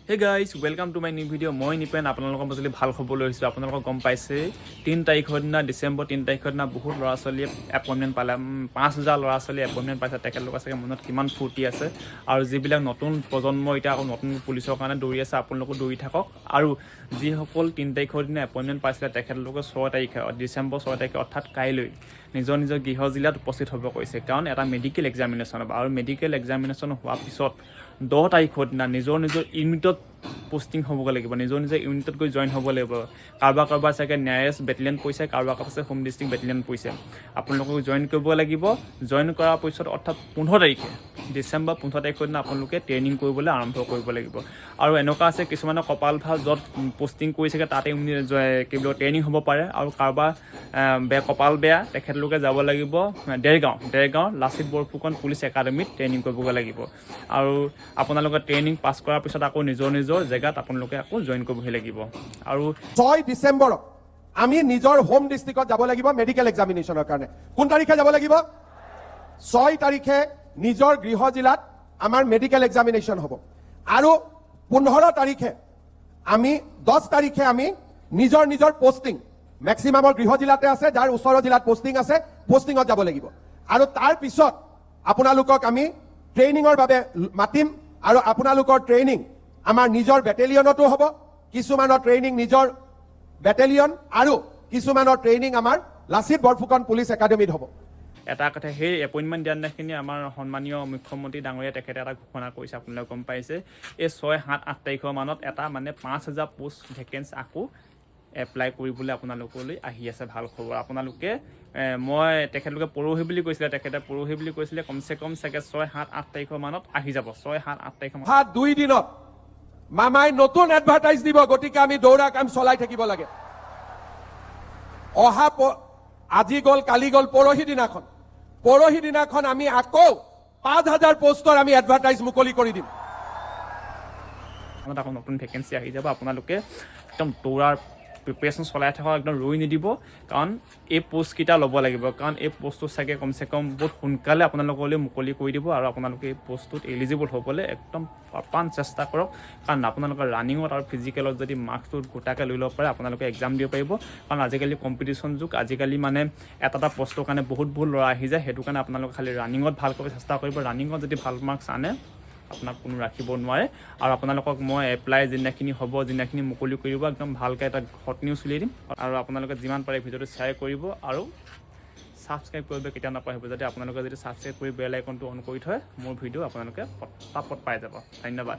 Hey guys, welcome to my new video. মই নিপেন আপোনালোকৰ মাজলৈ ভাল খবৰ লৈ আহিছোঁ। আপোনালোকক গম পাইছে 3 তাৰিখৰ দিনা ডিচেম্বৰ 3 তাৰিখৰ দিনা বহুত ল'ৰা ছোৱালীয়ে এপইণ্টমেণ্ট পালে 5000 ল'ৰা ছোৱালীয়ে এপইণ্টমেণ্ট পাইছে। তেখেতলোকৰ চাগে মনত কিমান ফূৰ্তি আছে আৰু যিবিলাক নতুন প্ৰজন্ম এতিয়া আকৌ নতুন পুলিচৰ কাৰণে দৌৰি আছে আপোনালোকো দৌৰি থাকক আৰু যিসকল 3 তাৰিখৰ দিনা এপইণ্টমেণ্ট পাইছিলে তেখেতলোকে 6 তাৰিখে ডিচেম্বৰ 6 তাৰিখে অৰ্থাৎ কাইলৈ নিজৰ গৃহ জিলাত উপস্থিত হ'ব কৈছে কাৰণ এটা মেডিকেল এক্সামিনেশ্যন হ'ব আৰু মেডিকেল এক্সামিনেশ্যন হোৱাৰ পিছত 10 তাৰিখৰ দিনা নিজৰ ইউনিটত পোষ্টিং হ'বগৈ লাগিব নিজৰ ইউনিটত গৈ জইন হ'ব লাগিব কাৰোবাৰ চাগে নেয়াৰেষ্ট বেটেলিয়ন পইছে কাৰোবাৰ হোম ডিষ্ট্ৰিক্ট বেটেলিয়ন পইছে আপোনালোকক জইন কৰিব লাগিব জইন কৰাৰ পিছত অৰ্থাৎ 15 তাৰিখে ডিচেম্বৰ 15 তাৰিখৰ দিনা আপোনালোকে ট্ৰেইনিং কৰিবলৈ আৰম্ভ কৰিব লাগিব আৰু এনেকুৱা আছে কিছুমানৰ কপাল ভাল য'ত পোষ্টিং কৰিছেগৈ তাতে কি বুলি ট্ৰেইনিং হ'ব পাৰে আৰু কাৰোবাৰ কপাল বেয়া তেখেতলোকে যাব লাগিব দেৰগাঁও লাচিত বৰফুকন পুলিচ একাডেমীত ট্ৰেইনিং কৰিবগৈ লাগিব আৰু আপোনালোকে ট্ৰেইনিং পাছ কৰাৰ পিছত আকৌ নিজৰ জেগাত আপোনালোকে আকৌ জইন কৰিবহি লাগিব আৰু 6 ডিচেম্বৰত আমি নিজৰ হোম ডিষ্ট্ৰিক্টত যাব লাগিব মেডিকেল এক্সামিনেশ্যনৰ কাৰণে কোন তাৰিখে যাব লাগিব 6 তাৰিখে নিজৰ গৃহ জিলাত আমাৰ মেডিকেল এক্সামিনেশ্যন হ'ব আৰু 15 তাৰিখে আমি 10 তাৰিখে আমি নিজৰ পোষ্টিং মেক্সিমামৰ গৃহ জিলাতে আছে যাৰ ওচৰৰ জিলাত পোষ্টিং আছে পোষ্টিঙত যাব লাগিব আৰু তাৰ পিছত আপোনালোকক আমি ট্ৰেইনিঙৰ বাবে মাতিম আৰু আপোনালোকৰ ট্ৰেইনিং আমাৰ নিজৰ বেটেলিয়নতো হ'ব কিছুমানৰ ট্ৰেইনিং নিজৰ বেটেলিয়ন আৰু কিছুমানৰ ট্ৰেইনিং আমাৰ লাচিত বৰফুকন পুলিচ একাডেমীত হ'ব এটা কথা সেই এপইণ্টমেণ্ট দিয়াৰ দিনাখিনি আমাৰ সন্মানীয় মুখ্যমন্ত্ৰী ডাঙৰীয়া তেখেতে এটা ঘোষণা কৰিছে আপোনালোকে গম পাইছে এই 6, 7, 8 তাৰিখৰ মানত এটা মানে 5000 পোষ্ট ভেকেঞ্চি আকৌ এপ্লাই কৰিবলৈ আপোনালোকলৈ আহি আছে ভাল খবৰ আপোনালোকে মই তেখেতলোকে পৰহি বুলি কৈছিলে কমচে কম চাগে 6, 7, 8 তাৰিখৰ মানত আহি যাব 6, 7, 8 তাৰিখৰ মানত 2 দিনত মামাই নতুন এডভাৰটাইজ দিব গতিকে আমি দৌৰা কাম চলাই থাকিব লাগে আজি গ'ল কালি গ'ল পৰহি দিনাখন আমি আকৌ 5000 পোষ্টৰ আমি এডভাৰটাইজ মুকলি কৰি দিম আকৌ নতুন ভেকেঞ্চি আহি যাব আপোনালোকে একদম দৌৰাৰ প্ৰিপেৰেশ্যন চলাই থকা একদম ৰৈ নিদিব কাৰণ এই পোষ্টকেইটা ল'ব লাগিব কাৰণ এই পোষ্টটো চাগে কমচে কম বহুত সোনকালে আপোনালোকলৈ মুকলি কৰি দিব আৰু আপোনালোকে এই পোষ্টটোত এলিজিবল হ'বলৈ একদম প্ৰাণ চেষ্টা কৰক কাৰণ আপোনালোকৰ ৰানিঙত আৰু ফিজিকেলত যদি মাৰ্কছটো গোটাকৈ লৈ ল'ব পাৰে আপোনালোকে এক্সাম দিব পাৰিব কাৰণ আজিকালি কম্পিটিশ্যন যুগ আজিকালি মানে এটা পোষ্টৰ কাৰণে বহুত ল'ৰা আহি যায় সেইটো কাৰণে আপোনালোকে খালি ৰানিঙত ভালকৈ চেষ্টা কৰিব ৰানিঙত যদি ভাল মাৰ্কছ আনে আপোনাক কোনো ৰাখিব নোৱাৰে আৰু আপোনালোকক মই এপ্লাই যিদিনাখিনি হ'ব যিদিনাখিনি মুকলি কৰিব একদম ভালকৈ এটা হট নিউজ উলিয়াই দিম আৰু আপোনালোকে যিমান পাৰে ভিডিঅ'টো শ্বেয়াৰ কৰিব আৰু ছাবস্ক্ৰাইব কৰিব কেতিয়া নাপাহৰিব যাতে আপোনালোকে যদি ছাবস্ক্ৰাইব কৰি বেল আইকনটো অন কৰি থয় মোৰ ভিডিঅ' আপোনালোকে পটাপট পাই যাব ধন্যবাদ